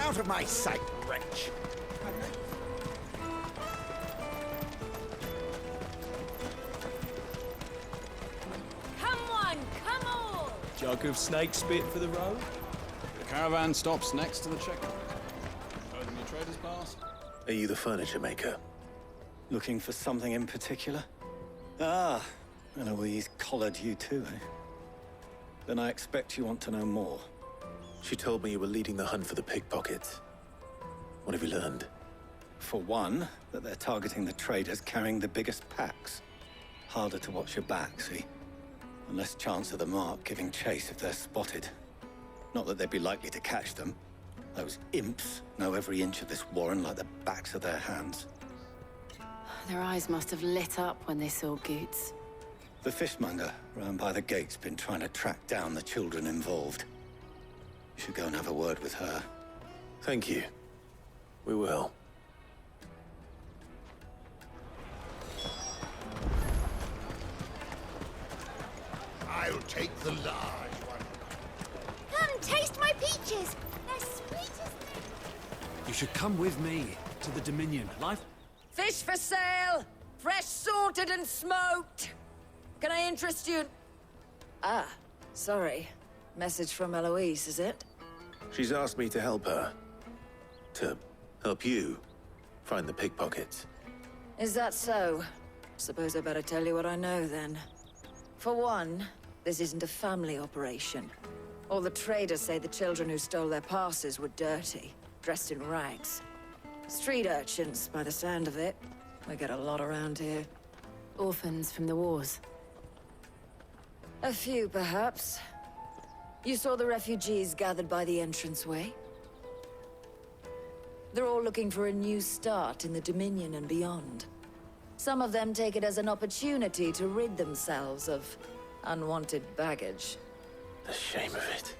Out of my sight, wretch! Come on, come on! Jug of snake spit for the road? The caravan stops next to the checkpoint. Show them your trader's pass. Are you the furniture maker? Looking for something in particular? Ah, Eloise collared you too, eh? Then I expect you want to know more. She told me you were leading the hunt for the pickpockets. What have you learned? For one, that they're targeting the traders carrying the biggest packs. Harder to watch your back, see? And less chance of the mark giving chase if they're spotted. Not that they'd be likely to catch them. Those imps know every inch of this warren like the backs of their hands. Their eyes must have lit up when they saw Goots. The fishmonger round by the gate's been trying to track down the children involved. You should go and have a word with her. Thank you. We will. I'll take the large one. Come, taste my peaches! They're sweet as milk. You should come with me to the Dominion. Life? Fish for sale! Fresh salted and smoked! Can I interest you? Ah, sorry. Message from Eloise, is it? She's asked me to help her. To help you find the pickpockets. Is that so? Suppose I better tell you what I know, then. For one, this isn't a family operation. All the traders say the children who stole their passes were dirty, dressed in rags. Street urchins, by the sound of it. We get a lot around here. Orphans from the wars. A few, perhaps. You saw the refugees gathered by the entranceway? They're all looking for a new start in the Dominion and beyond. Some of them take it as an opportunity to rid themselves of unwanted baggage. The shame of it.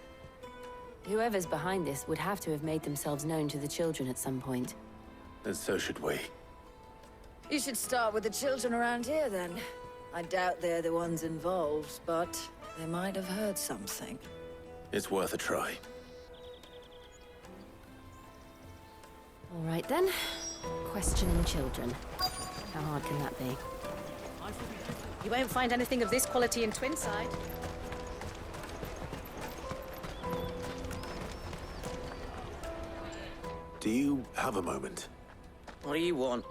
Whoever's behind this would have to have made themselves known to the children at some point. And so should we. You should start with the children around here, then. I doubt they're the ones involved, but they might have heard something. It's worth a try. All right, then. Questioning children. How hard can that be? You won't find anything of this quality in Twinside. Do you have a moment? What do you want?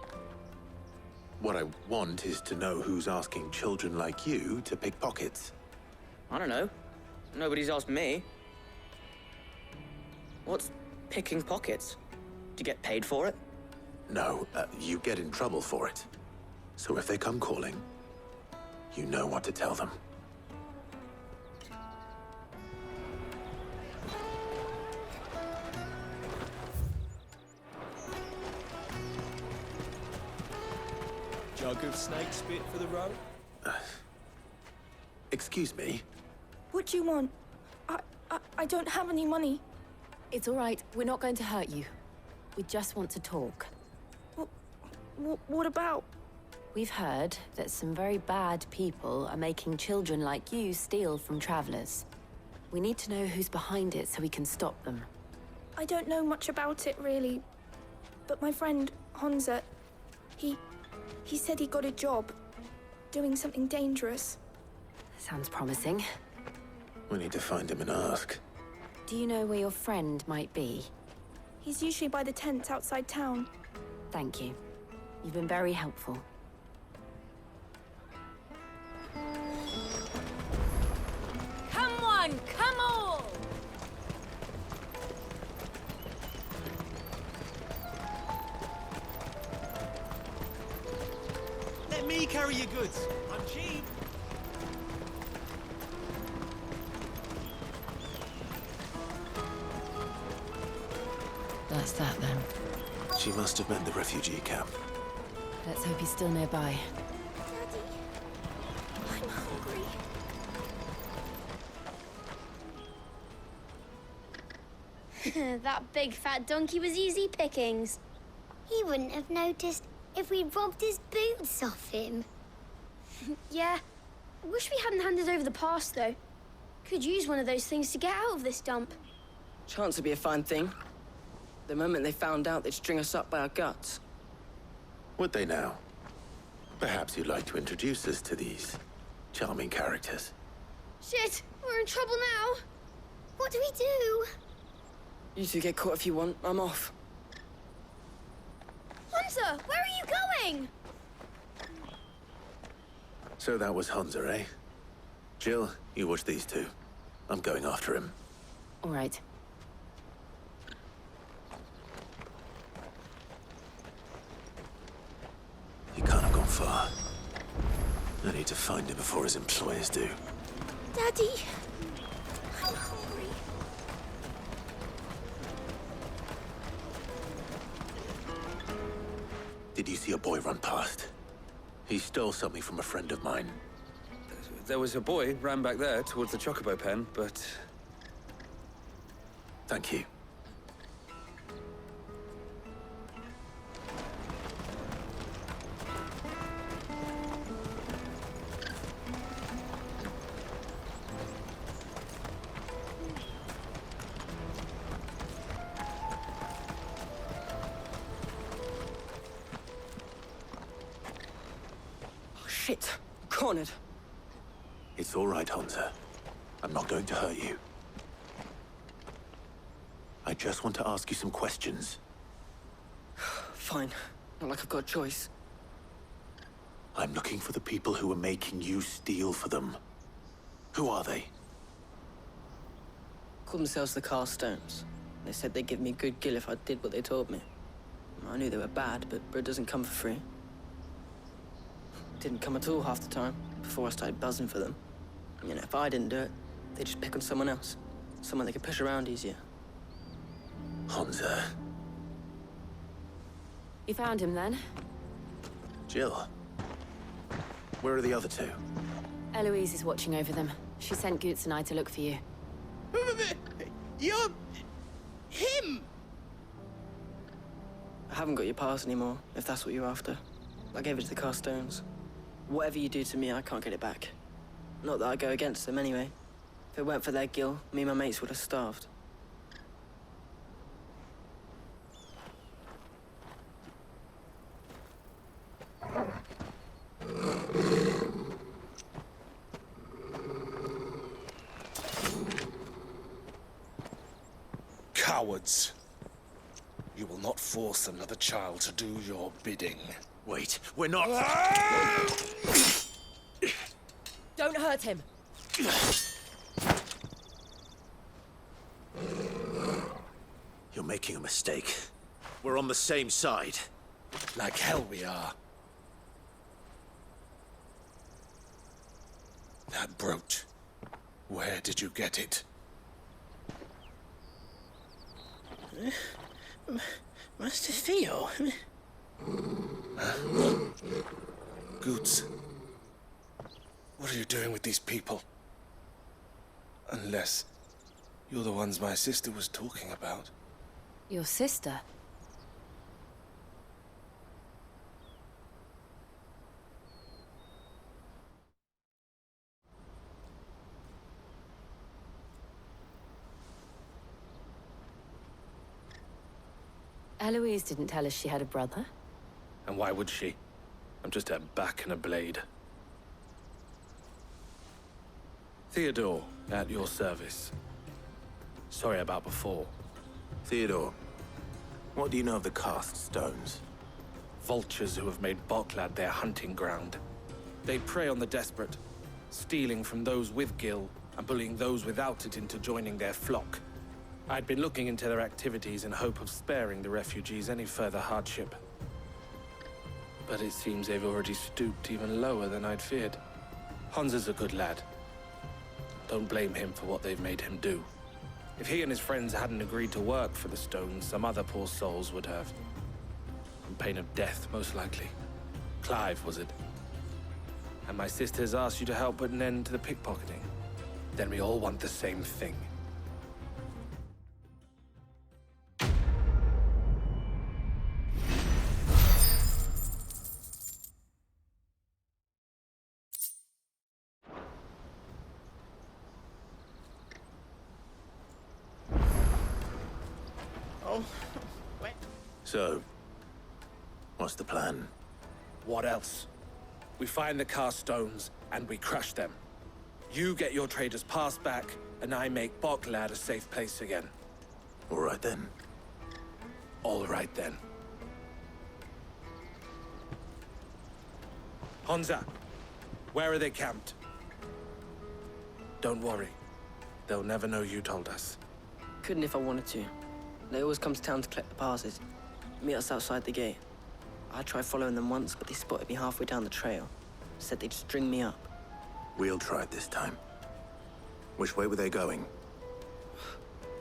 What I want is to know who's asking children like you to pick pockets. I don't know. Nobody's asked me. What's picking pockets? Do you get paid for it? No, you get in trouble for it. So if they come calling, you know what to tell them. Jug of snake spit for the road? Excuse me? What do you want? I don't have any money. It's all right. We're not going to hurt you. We just want to talk. What about? We've heard that some very bad people are making children like you steal from travelers. We need to know who's behind it so we can stop them. I don't know much about it, really. But my friend, Honza, he said he got a job doing something dangerous. Sounds promising. We need to find him and ask. Do you know where your friend might be? He's usually by the tents outside town. Thank you. You've been very helpful. Come on, come on! Let me carry your goods. I'm cheap. That's that then. She must have meant the refugee camp. Let's hope he's still nearby. Daddy, I'm hungry. That big fat donkey was easy pickings. He wouldn't have noticed if we'd robbed his boots off him. Yeah. Wish we hadn't handed over the pass, though. Could use one of those things to get out of this dump. Chance would be a fine thing. The moment they found out, they'd string us up by our guts. Would they now? Perhaps you'd like to introduce us to these charming characters. Shit, we're in trouble now. What do we do? You two get caught if you want. I'm off. Hunter, where are you going? So that was Hunter, eh? Jill, you watch these two. I'm going after him. All right. He can't have gone far. I need to find him before his employers do. Daddy, I'm hungry. Did you see a boy run past? He stole something from a friend of mine. There was a boy ran back there towards the Chocobo pen, but... Thank you. Oh, shit. Cornered. It's all right, Hunter. I'm not going to hurt you. I just want to ask you some questions. Fine. Not like I've got a choice. I'm looking for the people who are making you steal for them. Who are they? Called themselves the Carstones. They said they'd give me good gill if I did what they told me. I knew they were bad, but bread doesn't come for free. Didn't come at all half the time, before I started buzzing for them. You know, if I didn't do it, they'd just pick on someone else. Someone they could push around easier. Hunter. You found him then? Jill. Where are the other two? Eloise is watching over them. She sent Goots and I to look for you. You're... him! I haven't got your pass anymore, if that's what you're after. I gave it to the Carstones. Whatever you do to me, I can't get it back. Not that I go against them anyway. If it weren't for their gill, me and my mates would have starved. Cowards. You will not force another child to do your bidding. Wait, we're not... Don't hurt him. You're making a mistake. We're on the same side. Like hell we are. That brooch. Where did you get it? Master Theo. Goots. What are you doing with these people? Unless you're the ones my sister was talking about. Your sister? Eloise didn't tell us she had a brother. And why would she? I'm just her back and a blade. Theodore, at your service. Sorry about before. Theodore, what do you know of the cast stones? Vultures who have made Boklad their hunting ground. They prey on the desperate, stealing from those with gill and bullying those without it into joining their flock. I'd been looking into their activities in hope of sparing the refugees any further hardship. But it seems they've already stooped even lower than I'd feared. Hans is a good lad. Don't blame him for what they've made him do. If he and his friends hadn't agreed to work for the stones, some other poor souls would have. On pain of death, most likely. Clive, was it? And my sisters asked you to help put an end to the pickpocketing. Then we all want the same thing. So, what's the plan? What else? We find the cast stones, and we crush them. You get your trader's pass back, and I make Boklad a safe place again. All right then. All right then. Honza, where are they camped? Don't worry. They'll never know you told us. Couldn't if I wanted to. They always come to town to collect the passes. Meet us outside the gate. I tried following them once, but they spotted me halfway down the trail. Said they'd string me up. We'll try it this time. Which way were they going?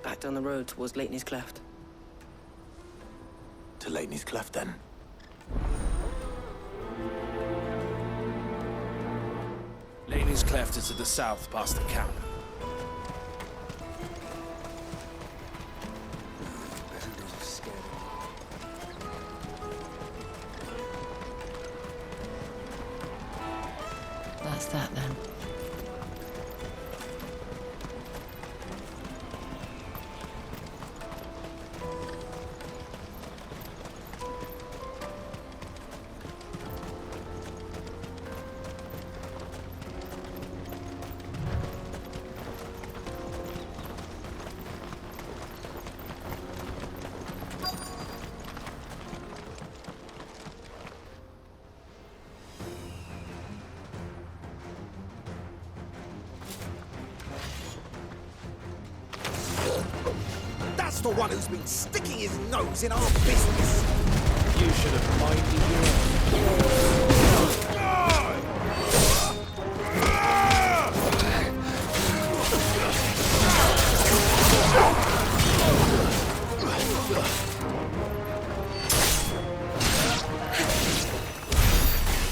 Back down the road towards Leighton's Cleft. To Leighton's Cleft, then. Laney's Cleft is to the south, past the camp. That's that then. That's the one who's been sticking his nose in our business. You should have minded your...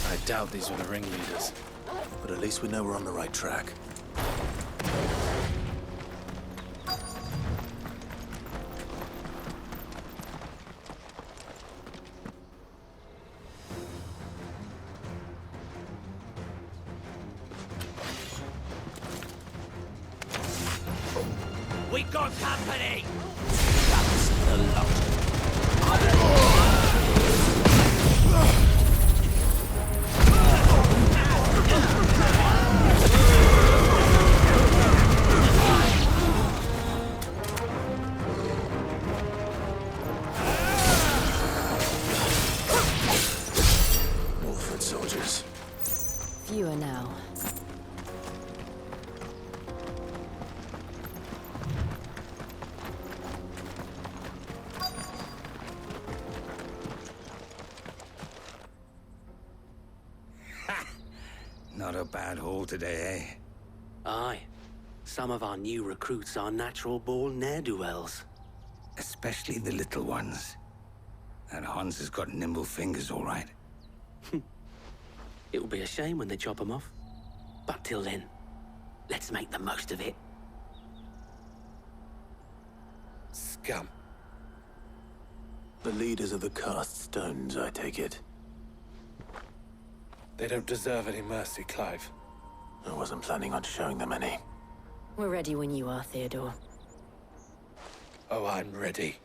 I doubt these were the ringleaders. But at least we know we're on the right track. We got company! That's the lot. More foot soldiers. Fewer now. Not a bad haul today, eh? Aye. Some of our new recruits are natural-born ne'er-do-wells. Especially the little ones. That Hans has got nimble fingers, all right. It will be a shame when they chop them off. But till then, let's make the most of it. Scum. The leaders of the cast stones, I take it. They don't deserve any mercy, Clive. I wasn't planning on showing them any. We're ready when you are, Theodore. Oh, I'm ready.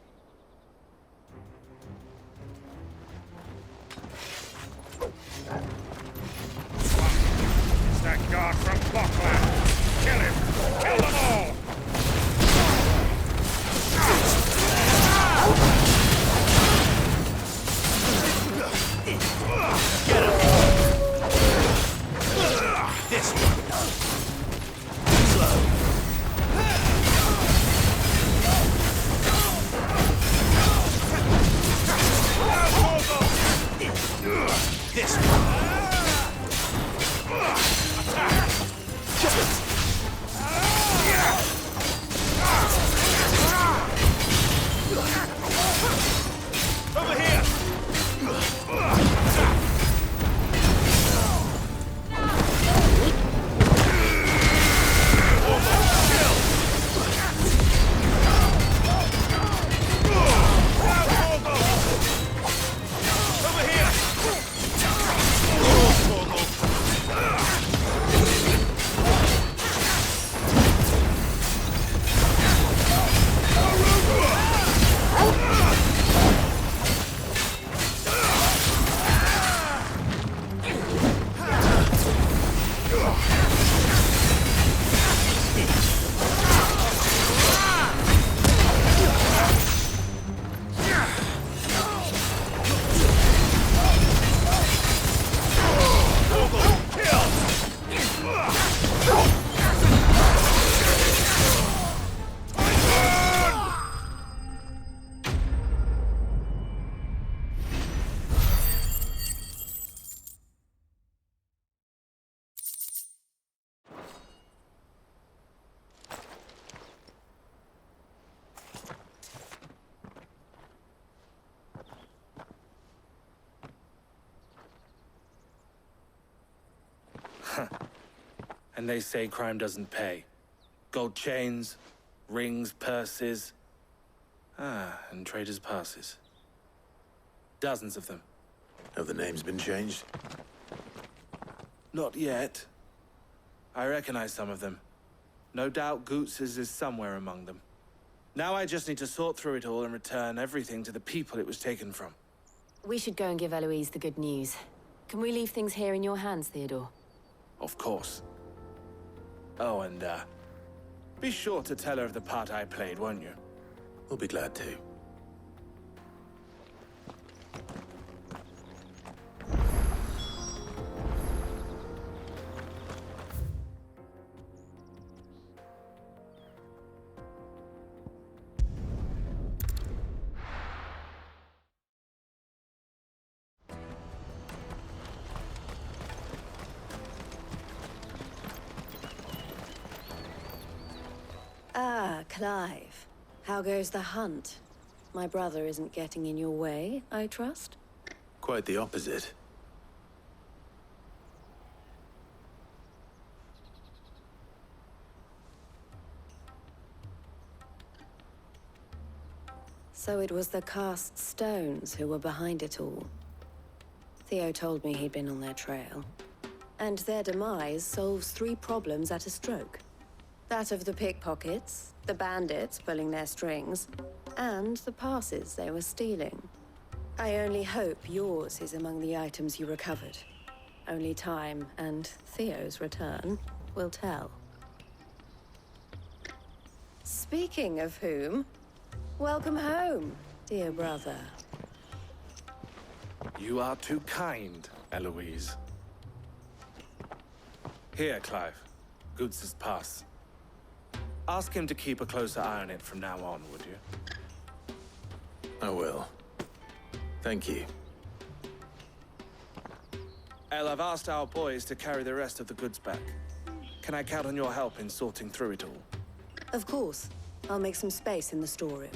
It's that guard from Boklad. Kill him! Kill them all! Get him! This one. Slow. This one. Attack! And they say crime doesn't pay. Gold chains, rings, purses. And traders' passes. Dozens of them. Have the names been changed? Not yet. I recognize some of them. No doubt Goots's is somewhere among them. Now I just need to sort through it all and return everything to the people it was taken from. We should go and give Eloise the good news. Can we leave things here in your hands, Theodore? Of course. Oh, and, be sure to tell her of the part I played, won't you? We'll be glad to. Ah, Clive. How goes the hunt? My brother isn't getting in your way, I trust? Quite the opposite. So it was the cast stones who were behind it all. Theo told me he'd been on their trail. And their demise solves 3 problems at a stroke. That of the pickpockets, the bandits pulling their strings, and the passes they were stealing. I only hope yours is among the items you recovered. Only time and Theo's return will tell. Speaking of whom, welcome home, dear brother. You are too kind, Eloise. Here, Clive. Goots's pass. Ask him to keep a closer eye on it from now on, would you? I will. Thank you. El, I've asked our boys to carry the rest of the goods back. Can I count on your help in sorting through it all? Of course. I'll make some space in the storeroom.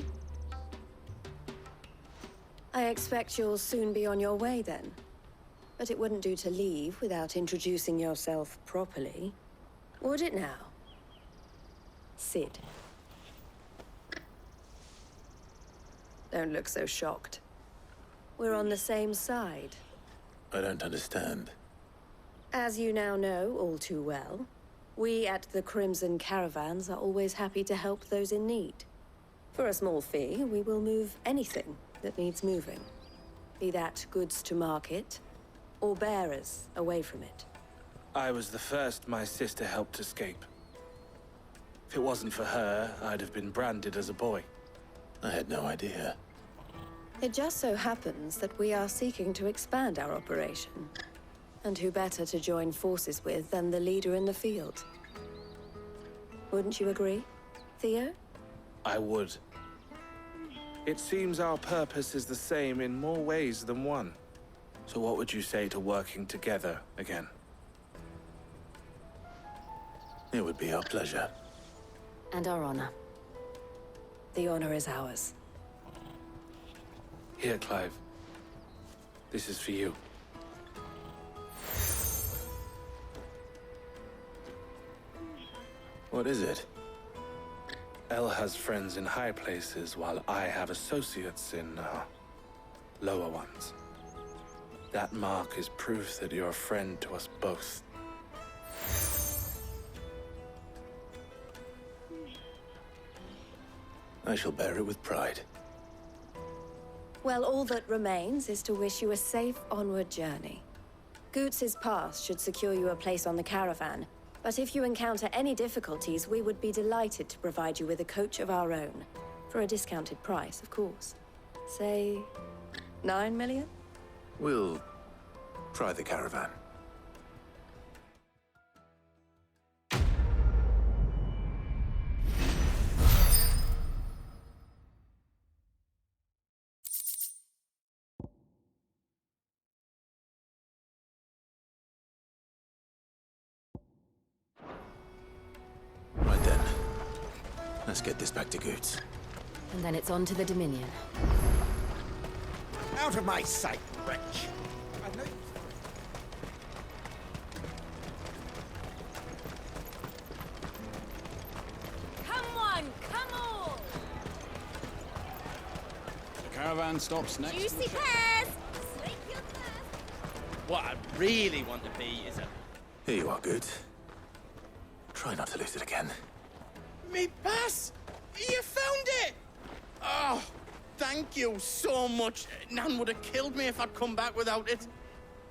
I expect you'll soon be on your way then. But it wouldn't do to leave without introducing yourself properly. Would it now? Sid. Don't look so shocked. We're on the same side. I don't understand. As you now know all too well, we at the Crimson Caravans are always happy to help those in need. For a small fee, we will move anything that needs moving. Be that goods to market, or bearers away from it. I was the first my sister helped escape. If it wasn't for her, I'd have been branded as a boy. I had no idea. It just so happens that we are seeking to expand our operation. And who better to join forces with than the leader in the field? Wouldn't you agree, Theo? I would. It seems our purpose is the same in more ways than one. So what would you say to working together again? It would be our pleasure. And our honor. The honor is ours. Here, Clive. This is for you. What is it? El has friends in high places, while I have associates in, lower ones. That mark is proof that you're a friend to us both. I shall bear it with pride. Well, all that remains is to wish you a safe onward journey. Goots's pass should secure you a place on the caravan, but if you encounter any difficulties, we would be delighted to provide you with a coach of our own. For a discounted price, of course. Say, 9 million? We'll try the caravan. Right then. Let's get this back to Goots. And then it's on to the Dominion. Out of my sight, wretch! I know Caravan stops next. Juicy pears! What I really want to be is a... Here you are, Good. Try not to lose it again. Me pass! You found it! Oh, thank you so much. Nan would have killed me if I'd come back without it.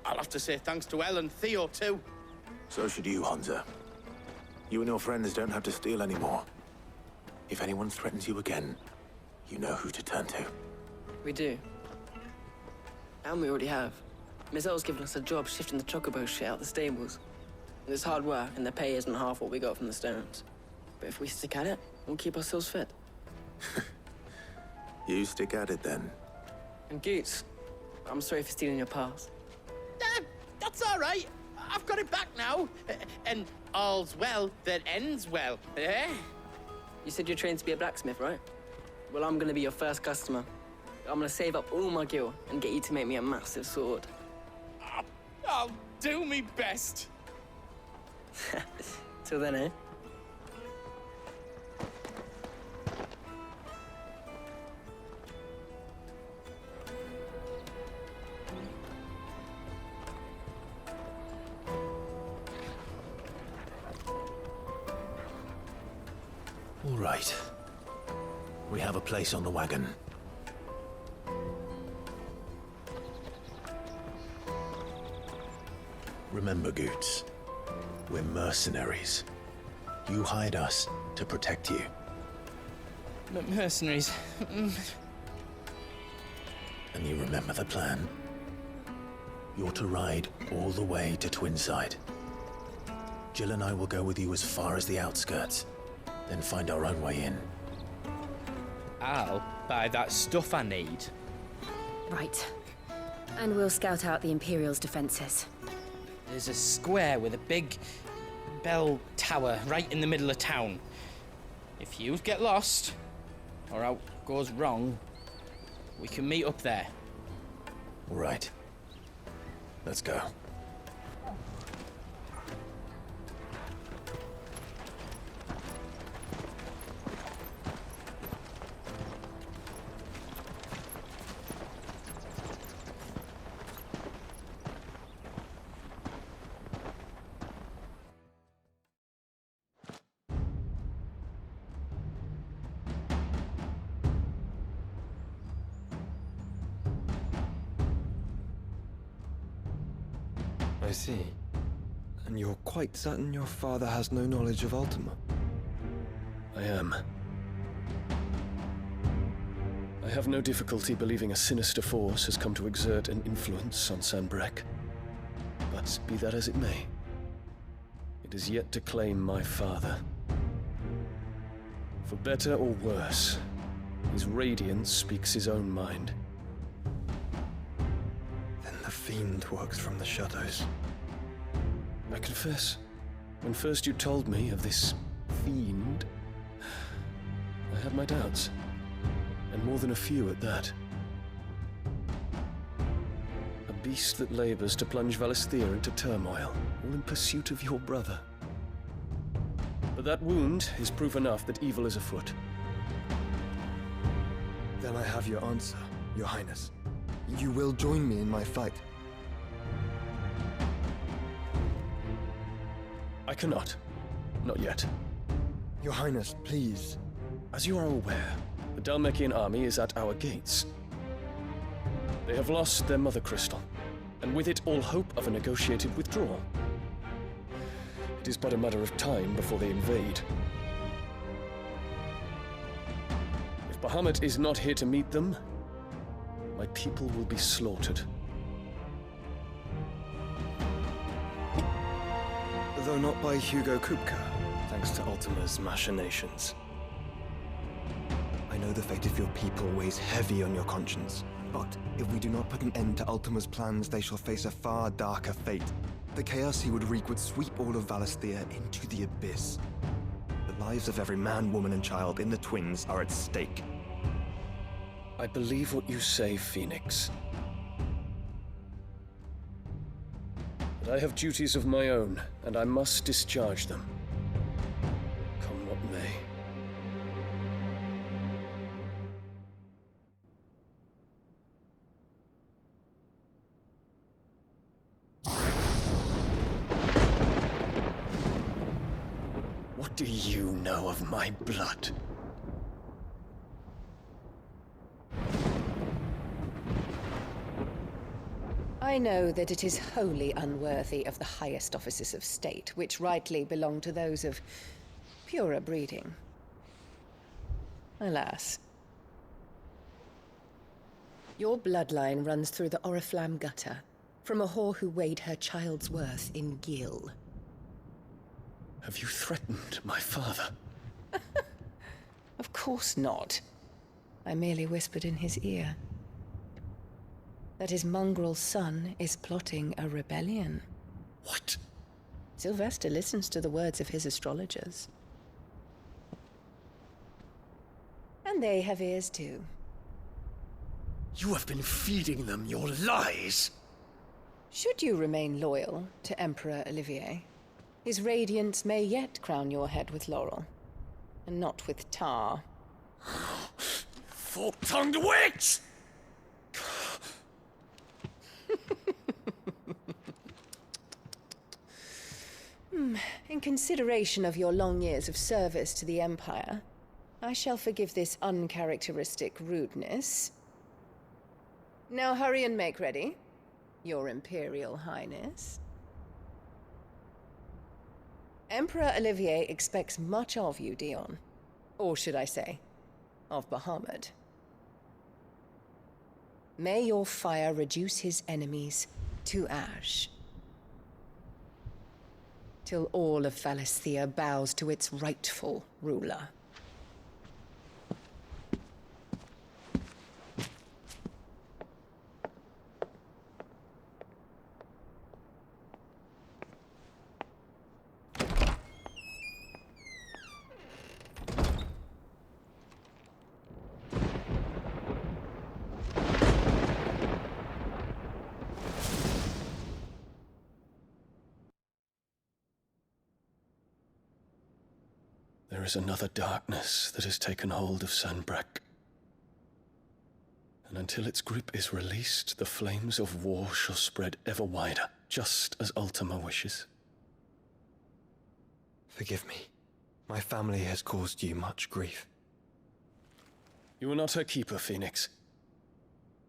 I'll have to say thanks to Elle and Theo, too. So should you, Hansa. You and your friends don't have to steal anymore. If anyone threatens you again, you know who to turn to. We do. And we already have. Miss Elle's given us a job shifting the chocobo shit out the stables. It's hard work, and the pay isn't half what we got from the Stones. But if we stick at it, we'll keep ourselves fit. You stick at it, then. And Goots, I'm sorry for stealing your pass. That's all right. I've got it back now. And all's well that ends well, eh? You said you're trained to be a blacksmith, right? Well, I'm gonna be your first customer. I'm gonna save up all my gil and get you to make me a massive sword. I'll do me best. Till then, eh? All right. We have a place on the wagon. Remember, Goots, we're mercenaries. You hired us to protect you. Mercenaries. And you remember the plan? You're to ride all the way to Twinside. Jill and I will go with you as far as the outskirts, then find our own way in. I'll buy that stuff I need. Right. And we'll scout out the Imperial's defenses. There's a square with a big bell tower right in the middle of town. If you get lost, or out goes wrong, we can meet up there. All right. Let's go. I see. And you're quite certain your father has no knowledge of Ultima? I am. I have no difficulty believing a sinister force has come to exert an influence on Sanbreque. But be that as it may, it is yet to claim my father. For better or worse, his radiance speaks his own mind. The fiend works from the shadows. I confess, when first you told me of this fiend, I had my doubts, and more than a few at that. A beast that labors to plunge Valisthea into turmoil, all in pursuit of your brother. But that wound is proof enough that evil is afoot. Then I have your answer, Your Highness. You will join me in my fight. I cannot. Not yet. Your Highness, please. As you are aware, the Dhalmekian army is at our gates. They have lost their mother crystal, and with it all hope of a negotiated withdrawal. It is but a matter of time before they invade. If Bahamut is not here to meet them, my people will be slaughtered. Though not by Hugo Kupka, thanks to Ultima's machinations. I know the fate of your people weighs heavy on your conscience, but if we do not put an end to Ultima's plans, they shall face a far darker fate. The chaos he would wreak would sweep all of Valisthea into the abyss. The lives of every man, woman, and child in the Twins are at stake. I believe what you say, Phoenix. But I have duties of my own, and I must discharge them. Come what may. do you know of my blood? I know that it is wholly unworthy of the highest offices of state, which rightly belong to those of purer breeding. Alas. Your bloodline runs through the Oriflamme gutter, from a whore who weighed her child's worth in gil. Have you threatened my father? Of course not. I merely whispered in his ear that his mongrel son is plotting a rebellion. What? Sylvester listens to the words of his astrologers. And they have ears too. You have been feeding them your lies! Should you remain loyal to Emperor Olivier, his radiance may yet crown your head with laurel, and not with tar. Fork-tongued witch! In consideration of your long years of service to the Empire, I shall forgive this uncharacteristic rudeness. Now hurry and make ready, Your Imperial Highness. Emperor Olivier expects much of you, Dion. Or should I say, of Bahamut. May your fire reduce his enemies to ash, till all of Valisthea bows to its rightful ruler. There is another darkness that has taken hold of Sanbreque. And until its grip is released, the flames of war shall spread ever wider, just as Ultima wishes. Forgive me. My family has caused you much grief. You are not her keeper, Phoenix.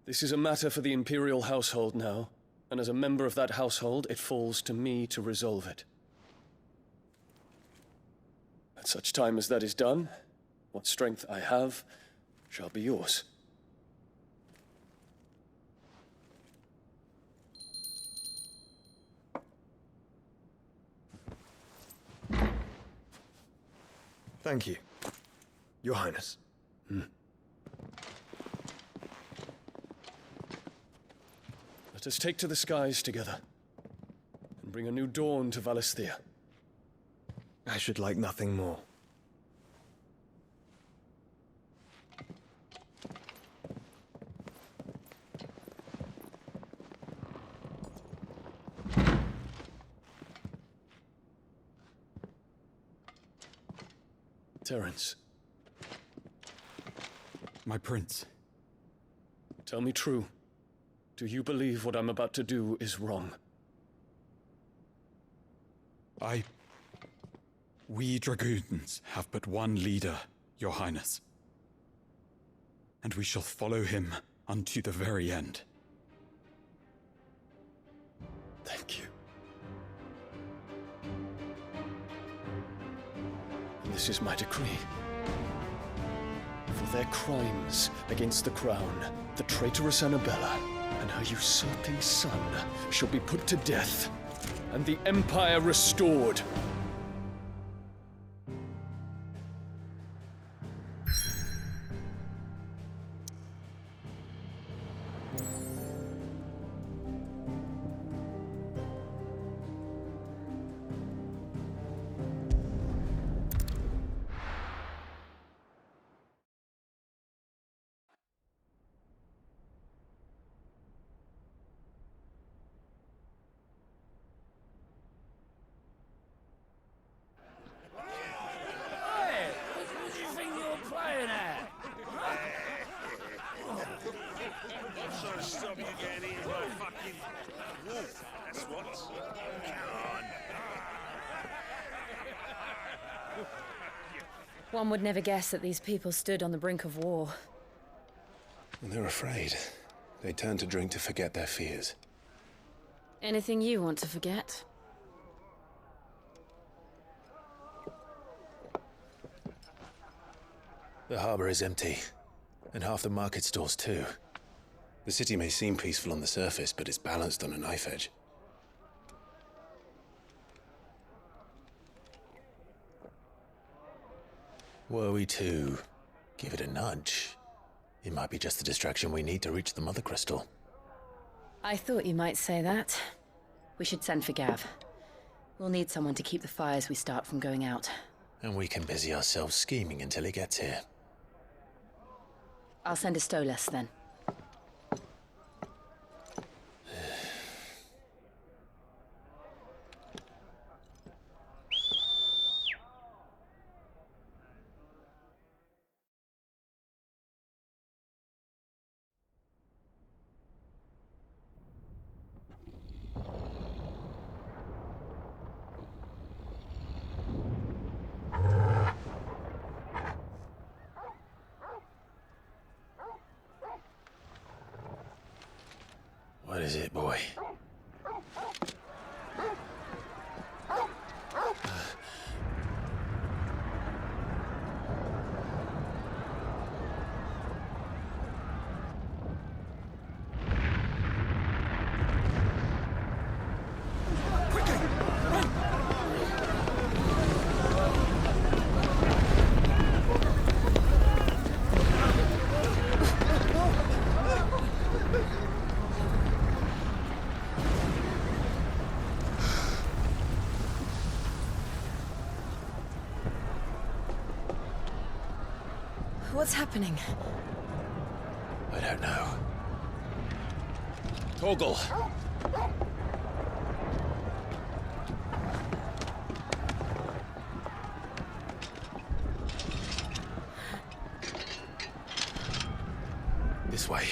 This is a matter for the Imperial household now, and as a member of that household, it falls to me to resolve it. At such time as that is done, what strength I have shall be yours. Thank you, Your Highness. Let us take to the skies together, and bring a new dawn to Valisthea. I should like nothing more. Terence. My prince. Tell me true. Do you believe what I'm about to do is wrong? We dragoons have but one leader, Your Highness. And we shall follow him unto the very end. Thank you. And this is my decree. For their crimes against the crown, the traitorous Annabella and her usurping son shall be put to death, and the Empire restored. One would never guess that these people stood on the brink of war. And they're afraid. They turn to drink to forget their fears. Anything you want to forget? The harbor is empty, and half the market stalls too. The city may seem peaceful on the surface, but it's balanced on a knife edge. Were we to give it a nudge, it might be just the distraction we need to reach the Mother Crystal. I thought you might say that. We should send for Gav. We'll need someone to keep the fires we start from going out. And we can busy ourselves scheming until he gets here. I'll send a Stolas then. What is it, boy? What's happening? I don't know. Torgal! This way.